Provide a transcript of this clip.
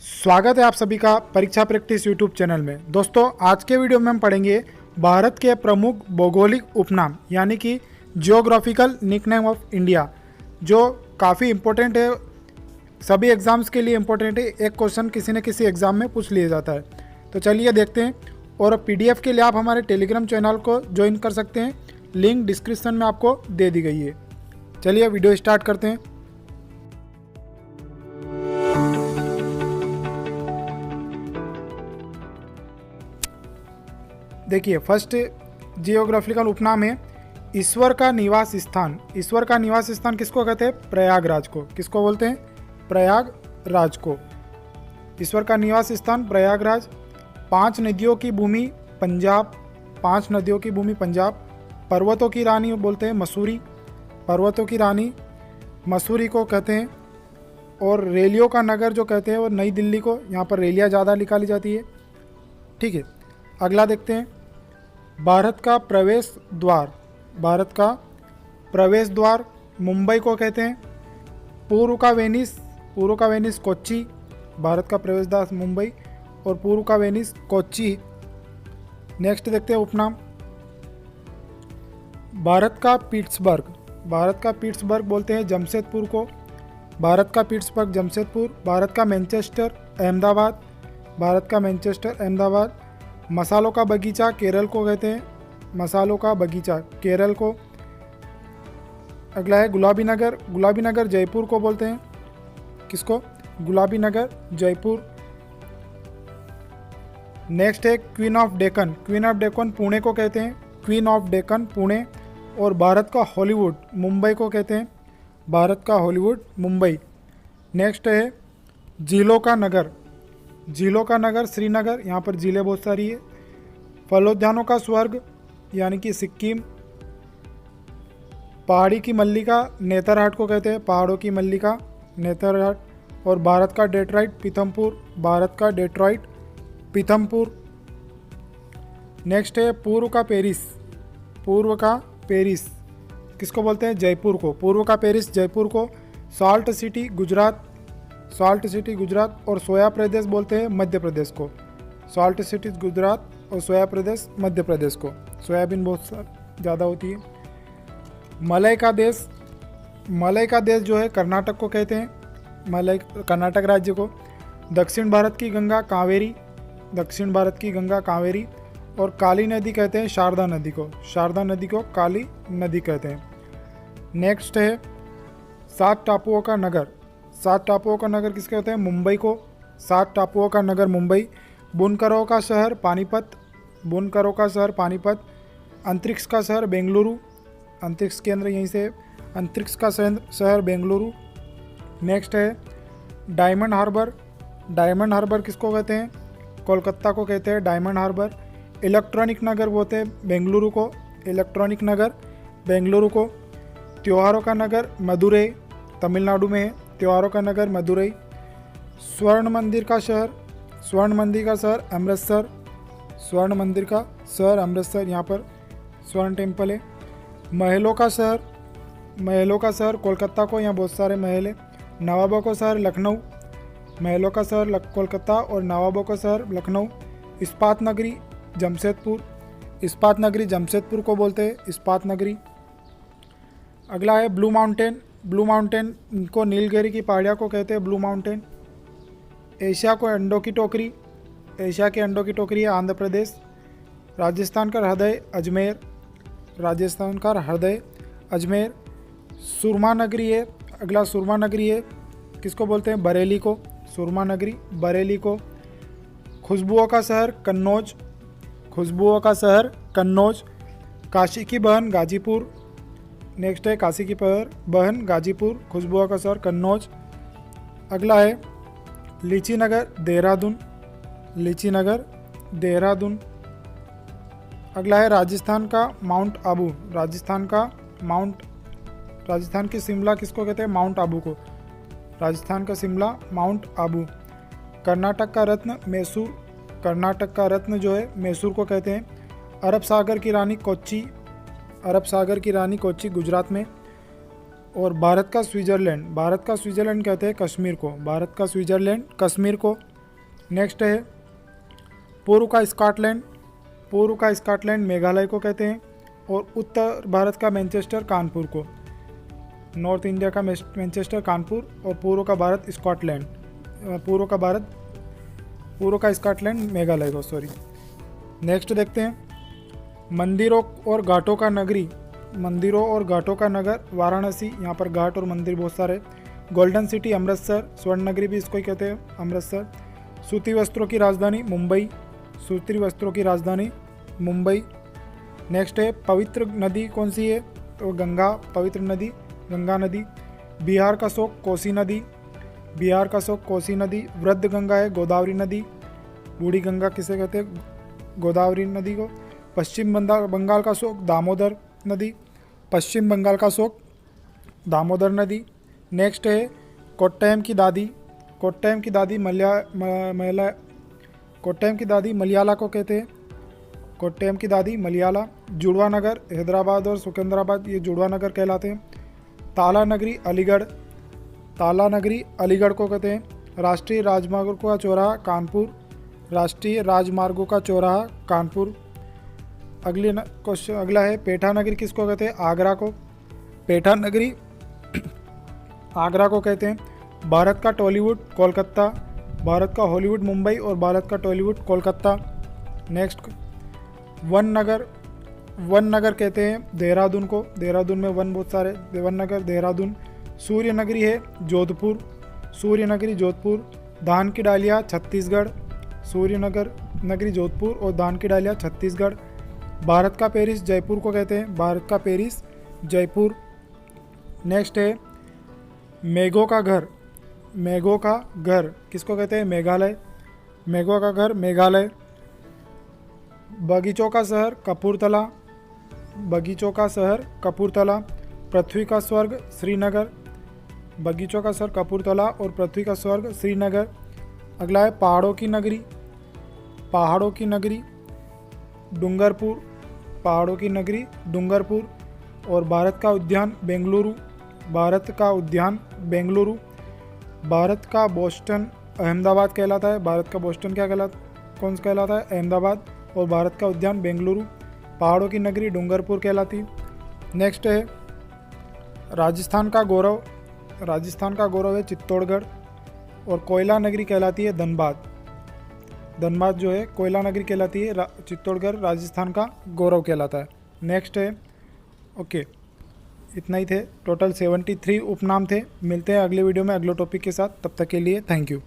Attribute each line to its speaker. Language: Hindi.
Speaker 1: स्वागत है आप सभी का परीक्षा प्रैक्टिस यूट्यूब चैनल में। दोस्तों, आज के वीडियो में हम पढ़ेंगे भारत के प्रमुख भौगोलिक उपनाम यानी कि जियोग्राफिकल निकनेम ऑफ इंडिया, जो काफ़ी इम्पोर्टेंट है, सभी एग्जाम्स के लिए इम्पोर्टेंट है। एक क्वेश्चन किसी न किसी एग्ज़ाम में पूछ लिया जाता है। तो चलिए देखते हैं। और पीडीएफ के लिए आप हमारे टेलीग्राम चैनल को ज्वाइन कर सकते हैं, लिंक डिस्क्रिप्शन में आपको दे दी गई है। चलिए वीडियो स्टार्ट करते हैं। देखिए, फर्स्ट जियोग्राफिकल उपनाम है ईश्वर का निवास स्थान। ईश्वर का निवास स्थान किसको कहते हैं? प्रयागराज को। किसको बोलते हैं? प्रयागराज को। ईश्वर का निवास स्थान प्रयागराज। 5 नदियों की भूमि पंजाब। 5 नदियों की भूमि पंजाब। पर्वतों की रानी बोलते हैं मसूरी। पर्वतों की रानी मसूरी को कहते हैं। और रेलियों का नगर जो कहते हैं वो नई दिल्ली को। यहाँ पर रेलियाँ ज़्यादा निकाली जाती है। ठीक है, अगला देखते हैं। भारत का प्रवेश द्वार। भारत का प्रवेश द्वार मुंबई को कहते हैं। पूर्व का वेनिस कोच्चि। भारत का प्रवेश द्वार मुंबई और पूर्व का वेनिस कोच्चि। नेक्स्ट देखते हैं उपनाम। भारत का पिट्सबर्ग। भारत का पिट्सबर्ग बोलते हैं जमशेदपुर को। भारत का पिट्सबर्ग जमशेदपुर। भारत का मैनचेस्टर अहमदाबाद। भारत का मैनचेस्टर अहमदाबाद। मसालों का बगीचा केरल को कहते हैं। मसालों का बगीचा केरल को। अगला है गुलाबी नगर। गुलाबी नगर जयपुर को बोलते हैं। किसको? गुलाबी नगर जयपुर। नेक्स्ट है queen of Deccan. Queen of Deccan Pune को कहते हैं। Queen of Deccan Pune. और भारत का हॉलीवुड मुंबई को कहते हैं। भारत का हॉलीवुड मुंबई। नेक्स्ट है झीलों का नगर। झीलों का नगर श्रीनगर। यहाँ पर झीलें बहुत सारी है। फलोद्यानों का स्वर्ग यानी कि सिक्किम। पहाड़ी की मल्लिका नेतरहाट को कहते हैं। पहाड़ों की मल्लिका नेतरहाट। और भारत का डेट्रॉइट पीथमपुर। भारत का डेट्रॉइट पीथमपुर। नेक्स्ट है पूर्व का पेरिस। पूर्व का पेरिस किसको बोलते हैं? जयपुर को। पूर्व का पेरिस जयपुर को। Salt city Gujarat. Salt city Gujarat. और सोया प्रदेश बोलते हैं मध्य प्रदेश को। सॉल्ट सिटी गुजरात और सोया प्रदेश मध्य प्रदेश को। सोयाबीन बहुत ज़्यादा होती है। मलय का देश। मलय का देश जो है कर्नाटक को कहते हैं। मलय कर्नाटक राज्य को। दक्षिण भारत की गंगा कावेरी। दक्षिण भारत की गंगा कावेरी। और काली नदी कहते हैं शारदा नदी को। शारदा नदी को काली नदी कहते हैं। नेक्स्ट है 7 टापुओं का नगर। 7 टापुओं का नगर किसके होते हैं? मुंबई को। 7 टापुओं का नगर मुंबई। बुनकरों का शहर पानीपत। बुनकरों का शहर पानीपत। अंतरिक्ष का शहर बेंगलुरु। अंतरिक्ष केंद्र यहीं से। अंतरिक्ष का शहर बेंगलुरु। नेक्स्ट है डायमंड हार्बर। डायमंड हार्बर किसको कहते हैं? कोलकाता को कहते हैं डायमंड हार्बर। इलेक्ट्रॉनिक नगर बोलते हैं बेंगलुरु को। इलेक्ट्रॉनिक नगर बेंगलुरु को। त्योहारों का नगर मदुरई तमिलनाडु में है। त्योहारों का नगर मदुरई। स्वर्ण मंदिर का शहर। स्वर्ण मंदिर का शहर अमृतसर। स्वर्ण मंदिर का शहर अमृतसर। यहाँ पर स्वर्ण टेम्पल है। महलों का शहर। महलों का शहर कोलकाता को। यहाँ बहुत सारे महल है। नवाबों का शहर लखनऊ। महलों का शहर कोलकाता और नवाबों का शहर लखनऊ। इस्पात नगरी जमशेदपुर। इस्पात नगरी जमशेदपुर को बोलते हैं इस्पात नगरी। अगला है ब्लू माउंटेन। ब्लू माउंटेन को नीलगिरी की पहाड़ियाँ को कहते हैं ब्लू माउंटेन। एशिया को अंडों की टोकरी। एशिया के अंडों की टोकरी है आंध्र प्रदेश। राजस्थान का हृदय अजमेर। राजस्थान का हृदय अजमेर। सुरमा नगरी है। अगला सुरमा नगरी है किसको बोलते हैं? बरेली को। सुरमा नगरी बरेली को। खुशबुओं का शहर कन्नौज। खुशबुओं का शहर कन्नौज। काशी की बहन गाजीपुर। नेक्स्ट है काशी की बहन गाजीपुर। खुशबुओं का शहर कन्नौज। अगला है लीची नगर देहरादून। लीची नगर देहरादून। अगला है राजस्थान का माउंट आबू। राजस्थान की शिमला किसको कहते हैं? माउंट आबू को। राजस्थान का शिमला माउंट आबू। कर्नाटक का रत्न मैसूर। कर्नाटक का रत्न जो है मैसूर को कहते हैं। अरब सागर की रानी कोच्चि। अरब सागर की रानी कोच्चि गुजरात में। और भारत का स्विट्ज़रलैंड कहते हैं कश्मीर को। भारत का स्विट्ज़रलैंड कश्मीर को। नेक्स्ट है पूर्व का स्कॉटलैंड। पूर्व का स्कॉटलैंड मेघालय को कहते हैं, और उत्तर भारत का मैनचेस्टर कानपुर को। नॉर्थ इंडिया का मैनचेस्टर कानपुर और पूर्व का भारत स्कॉटलैंड, पूर्व का स्कॉटलैंड मेघालय को, सॉरी। नेक्स्ट देखते हैं मंदिरों और घाटों का नगरी। मंदिरों और घाटों का नगर वाराणसी, यहाँ पर घाट और मंदिर बहुत सारे। गोल्डन सिटी अमृतसर, स्वर्ण नगरी भी इसको ही कहते हैं अमृतसर। सूती वस्त्रों की राजधानी मुंबई, सूती वस्त्रों की राजधानी मुंबई। नेक्स्ट है पवित्र नदी कौन सी है, तो गंगा, पवित्र नदी गंगा नदी। बिहार का शोक कोसी नदी, बिहार का शोक कोसी नदी। वृद्ध गंगा है गोदावरी नदी, बूढ़ी गंगा किसे कहते हैं, गोदावरी नदी को। पश्चिम बंगाल का शोक दामोदर नदी, पश्चिम बंगाल का शोक दामोदर नदी। नेक्स्ट है कोट्टयम की दादी। कोट्टयम की दादी कोट्टयम की दादी मलयाला को कहते हैं, कोट्टयम की दादी मलयाला। जुड़वा नगर हैदराबाद और सिकंदराबाद, ये जुड़वा नगर कहलाते हैं। ताला नगरी अलीगढ़, ताला नगरी अलीगढ़ को कहते हैं। राष्ट्रीय राजमार्गों का चौराहा कानपुर, राष्ट्रीय राजमार्गों का चौराहा कानपुर। अगला है पेठा नगरी किसको कहते हैं, आगरा को। पेठा नगरी आगरा को कहते हैं। भारत का टॉलीवुड कोलकाता, भारत का हॉलीवुड मुंबई और भारत का टॉलीवुड कोलकाता। नेक्स्ट वन नगर कहते हैं देहरादून को, देहरादून में वन बहुत सारे, वन नगर देहरादून। सूर्य नगरी है जोधपुर, सूर्य नगरी जोधपुर। धान की डालियाँ छत्तीसगढ़, सूर्य नगरी जोधपुर और धान की डालियाँ छत्तीसगढ़। भारत का पेरिस जयपुर को कहते हैं, भारत का पेरिस जयपुर। नेक्स्ट है मेघों का घर, मेघों का घर किसको कहते हैं, मेघालय, मेघों का घर मेघालय। बगीचों का शहर कपूरथला, बगीचों का शहर कपूरथला। पृथ्वी का स्वर्ग श्रीनगर, बगीचों का शहर कपूरथला और पृथ्वी का स्वर्ग श्रीनगर। अगला है पहाड़ों की नगरी, पहाड़ों की नगरी डूंगरपुर, पहाड़ों की नगरी डूंगरपुर। और भारत का उद्यान बेंगलुरु, भारत का उद्यान बेंगलुरु। भारत का बोस्टन अहमदाबाद कहलाता है, भारत का बोस्टन क्या कहलाता, कौन सा कहलाता है, अहमदाबाद। और भारत का उद्यान बेंगलुरु। पहाड़ों की नगरी डूंगरपुर कहलाती। नेक्स्ट है राजस्थान का गौरव, राजस्थान का गौरव है चित्तौड़गढ़। और कोयला नगरी कहलाती है धनबाद, धनबाद जो है कोयला नगरी कहलाती है। चित्तौड़गढ़ राजस्थान का गौरव कहलाता है। नेक्स्ट है ओके, इतना ही थे, टोटल 73 उपनाम थे। मिलते हैं अगले वीडियो में अगले टॉपिक के साथ, तब तक के लिए थैंक यू।